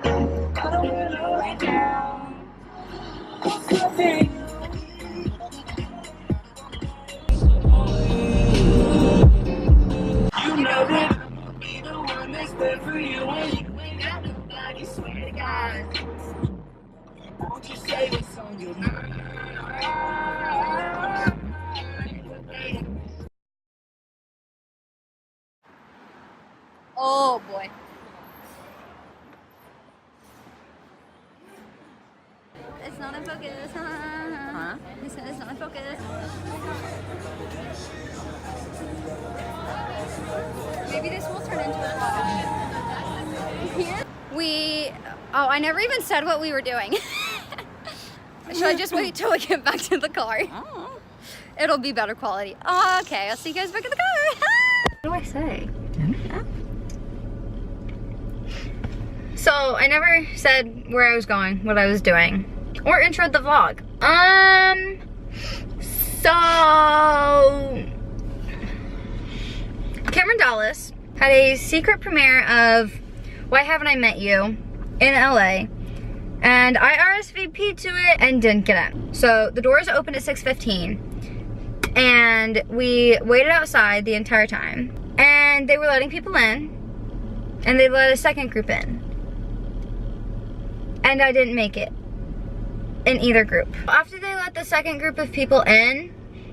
I don't wanna lay down. Nothing. You know that I'll be the one that's there for you when you ain't got nobody. Swear to God. Won't you say this on your mind? Oh boy. It's not in focus. Huh? He said it's not in focus. Maybe this will turn into a vlog. I never even said what we were doing. Should I just wait till we get back to the car? Oh. It'll be better quality. Oh, okay, I'll see you guys back in the car. What do I say? So I never said where I was going, what I was doing, or introed the vlog. So Cameron Dallas had a secret premiere of Why Haven't I Met You in LA, and I RSVP'd to it and didn't get in. So the doors opened at 6:15, and we waited outside the entire time, and they were letting people in, and they let a second group in. And I didn't make it in either group. After they let the second group of people in,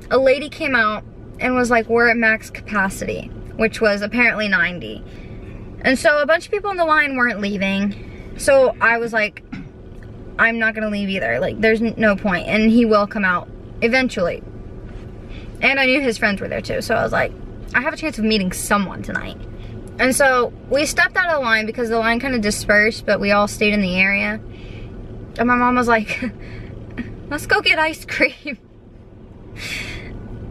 a lady came out and was like, we're at max capacity, which was apparently 90. And so a bunch of people in the line weren't leaving. So I was like, I'm not gonna leave either. Like, there's no point, and he will come out eventually. And I knew his friends were there too, so I was like, I have a chance of meeting someone tonight. And so we stepped out of the line because the line kind of dispersed, but we all stayed in the area. And my mom was like, let's go get ice cream.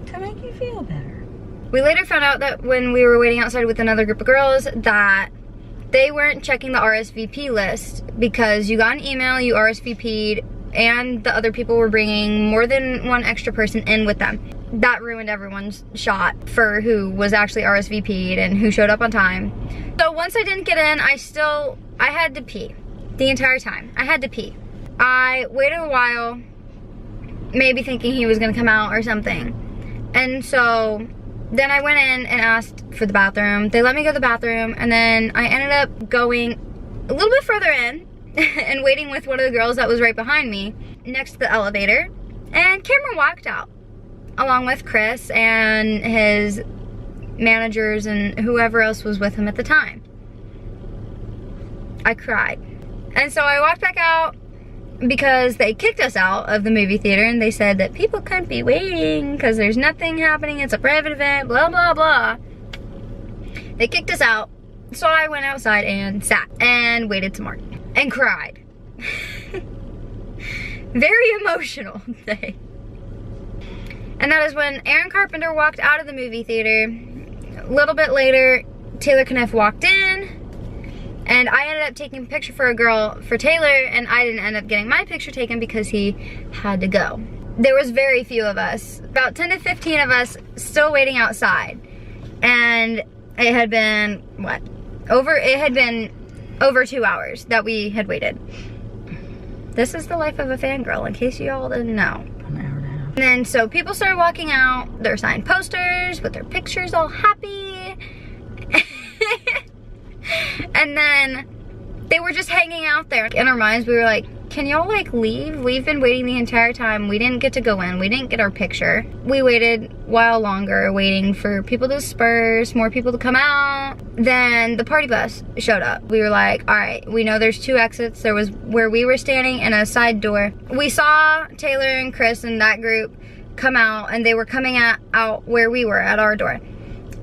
To make you feel better. We later found out that when we were waiting outside with another group of girls that they weren't checking the RSVP list because you got an email, you RSVP'd, and the other people were bringing more than one extra person in with them. That ruined everyone's shot for who was actually RSVP'd and who showed up on time. So once I didn't get in, I had to pee the entire time. I had to pee. I waited a while, maybe thinking he was gonna come out or something. And so then I went in and asked for the bathroom. They let me go to the bathroom, and then I ended up going a little bit further in and waiting with one of the girls that was right behind me next to the elevator. And Cameron walked out, along with Chris and his managers and whoever else was with him at the time. I cried. And so I walked back out because they kicked us out of the movie theater, and they said that people couldn't be waiting because there's nothing happening, it's a private event, blah, blah, blah. They kicked us out, so I went outside and sat and waited some more and cried. Very emotional day. And that is when Aaron Carpenter walked out of the movie theater. A little bit later, Taylor Kniff walked in, and I ended up taking a picture for a girl for Taylor, and I didn't end up getting my picture taken because he had to go. There was very few of us, about 10 to 15 of us still waiting outside. And it had been, over 2 hours that we had waited. This is the life of a fangirl, in case you all didn't know. And then so people started walking out, their signed posters with their pictures all happy. And then they were just hanging out there. In our minds, we were like, can y'all like leave? We've been waiting the entire time. We didn't get to go in. We didn't get our picture. We waited a while longer, waiting for people to disperse, more people to come out. Then the party bus showed up. We were like, all right, we know there's 2 exits. There was where we were standing and a side door. We saw Taylor and Chris and that group come out, and they were coming out where we were at our door.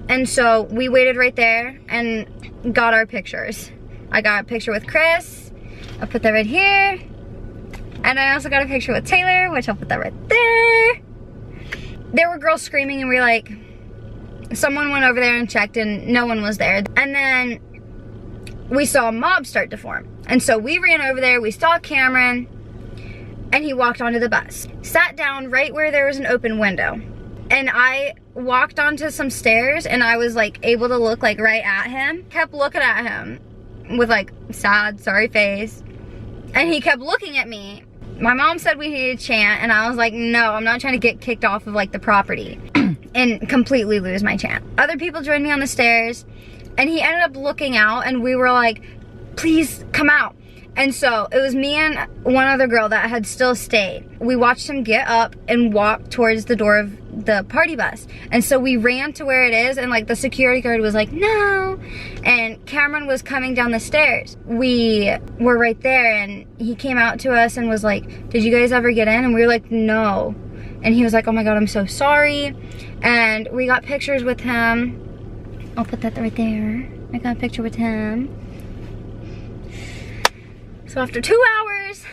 And so we waited right there and got our pictures. I got a picture with Chris. I'll put that right here. And I also got a picture with Taylor, which I'll put that right there. There were girls screaming, and we were like, someone went over there and checked, and no one was there. And then we saw a mob start to form. And so we ran over there, we saw Cameron, and he walked onto the bus. Sat down right where there was an open window. And I walked onto some stairs, and I was like able to look like right at him. Kept looking at him with like sad, sorry face. And he kept looking at me. My mom said we needed to chant, and I was like, no, I'm not trying to get kicked off of like the property and completely lose my chant. Other people joined me on the stairs, and he ended up looking out, and we were like, please come out. And so it was me and one other girl that had still stayed. We watched him get up and walk towards the door of the party bus. And so we ran to where it is, and like the security guard was like, no. And Cameron was coming down the stairs. We were right there, and he came out to us and was like, did you guys ever get in? And we were like, no. And he was like, oh my God, I'm so sorry. And we got pictures with him. I'll put that right there. I got a picture with him. So after 2 hours,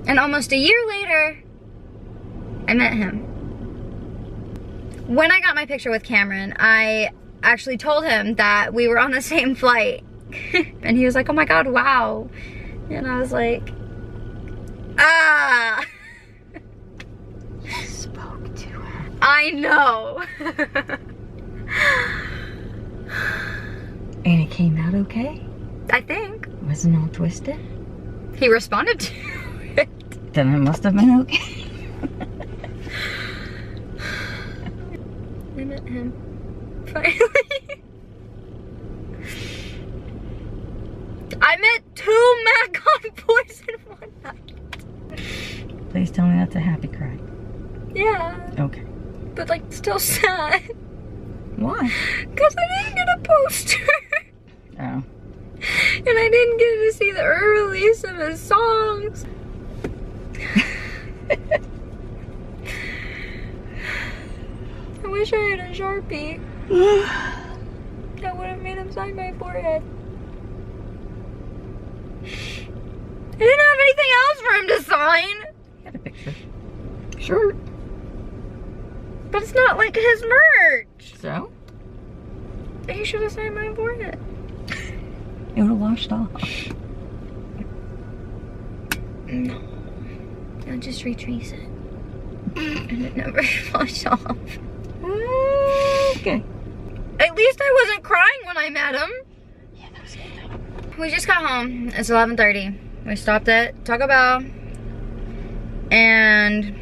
and almost a year later, I met him. When I got my picture with Cameron, I actually told him that we were on the same flight. And he was like, oh my God, wow. And I was like, ah. You spoke to her. I know. And it came out okay? I think. Wasn't all twisted? He responded to it. Then it must have been okay. I met him. Finally. I met 2 Magog boys in one night. Please tell me that's a happy cry. Yeah. Okay. But like still sad. Why? Because I didn't get a poster. Oh. And I didn't get to see the release of his songs. I wish I had a Sharpie. That would have made him sign my forehead. I didn't have anything else for him to sign. Got a picture. Sure. But it's not like his merch. So? He should have signed my forehead. It would have washed off. No. I'll just retrace it. And it never washed off. Okay. At least I wasn't crying when I met him. Yeah, that was good. We just got home. It's 11:30. We stopped at Taco Bell. And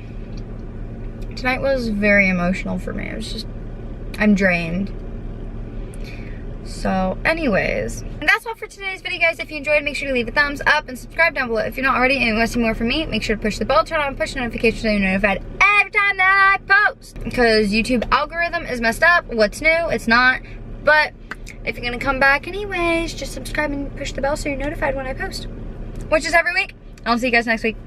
tonight was very emotional for me. It was just, I'm drained. So anyways, and that's all for today's video, guys. If you enjoyed, make sure to leave a thumbs up and subscribe down below. If you're not already and you want to see more from me, make sure to push the bell, turn on push notifications so you're notified every time that I post. Because YouTube algorithm is messed up. What's new? It's not. But if you're gonna come back anyways, just subscribe and push the bell so you're notified when I post, which is every week. I'll see you guys next week.